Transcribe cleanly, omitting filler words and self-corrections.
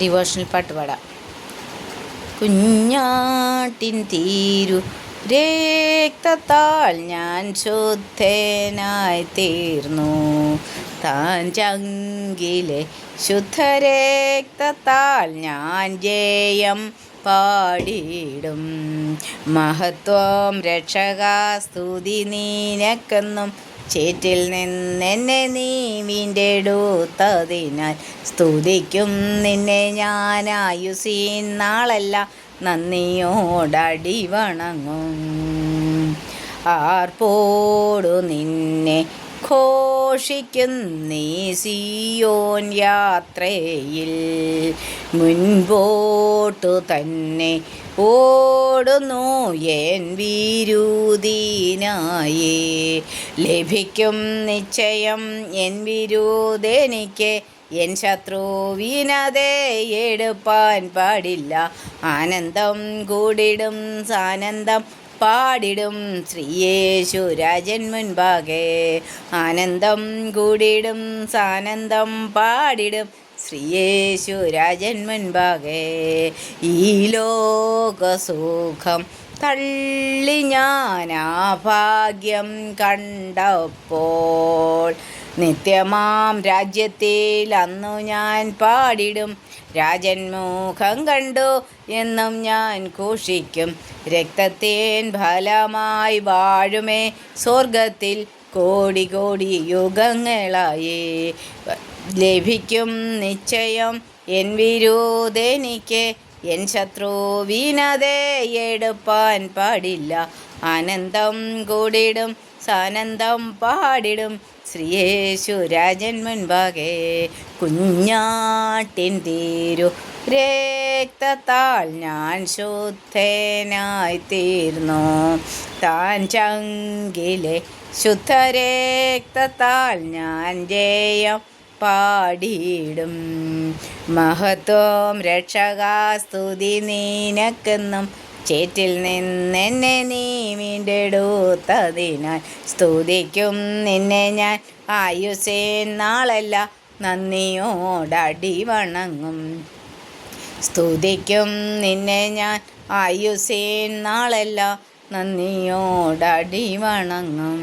Devotional പാട്ട് പാടാം. കുഞ്ഞാട്ടിൻ തീരു രക്തത്താൽ ഞാൻ ശുദ്ധനായി തീർന്നു, താൻ ചങ്കിലെ ശുദ്ധരക്തത്താൽ ഞാൻ ജയം പാടിയിടും. മഹത്വം രക്ഷകാ സ്തുതി നീനക്കെന്നും, ചേറ്റിൽ നിന്നെന്നെ നീ വീണ്ടെടുത്തതിനാൽ സ്തുതിക്കും നിന്നെ ഞാൻ ആയുസീൻ നാളെല്ലാം നന്ദിയോടടി വണങ്ങും. ആർപ്പോടു നിന്നെ ഘോഷിക്കും നീ സിയോൻ യാത്രയിൽ, മുൻപോട്ടു തന്നെ ഓടുന്നു എൻ വിരുദിനായി. ലഭിക്കും നിശ്ചയം എൻ വിരുദെനിക്ക്, എൻ ശത്രുവിനതെ എടുപ്പാൻ പാടില്ല. ആനന്ദം കൂടിടും സാനന്ദം പാടിടും ശ്രീയേശുരാജൻ മുൻപാകെ. ആനന്ദം കൂടിടും സാനന്ദം പാടിടും ശ്രീയേശുരാജൻ മുൻപാകെ. ഈ ലോകസുഖം തള്ളി ഞാൻ ആ ഭാഗ്യം കണ്ടപ്പോൾ, നിത്യമാം രാജ്യത്തിൽ അന്നു ഞാൻ പാടിടും. രാജൻ മുഖം കണ്ടു എന്നും ഞാൻ ഘോഷിക്കും. രക്തത്തിൻ ഫലമായി വാഴുമേ സ്വർഗത്തിൽ കോടി കോടി യുഗങ്ങളായി. ലഭിക്കും നിശ്ചയം എൻ വിരുദെനിക്ക്, എൻ ശത്രുവിനതെ എടുപ്പാൻ പാടില്ല. ആനന്ദം കൂടിടും സാനന്ദം പാടിടും ശ്രീയേശുരാജൻ മുൻപാകെ. കുഞ്ഞാട്ടിൻ തീരു രക്തത്താൽ ഞാൻ ശുദ്ധനായി തീർന്നു, താൻ ചങ്കിലെ ശുദ്ധരക്തത്താൽ ഞാൻ ജയം പാടിയിടും. മഹത്വം രക്ഷകാ സ്തുതി നീനക്കെന്നും, ചേറ്റിൽ നിന്നെന്നെ നീ വീണ്ടെടുത്തതിനാൽ സ്തുതിക്കും നിന്നെ ഞാൻ ആയുസേൻ നാളെല്ലാം നന്ദിയോടടി വണങ്ങും. സ്തുതിക്കും നിന്നെ ഞാൻ ആയുസേൻ നാളെല്ലാം നന്ദിയോടടി വണങ്ങും.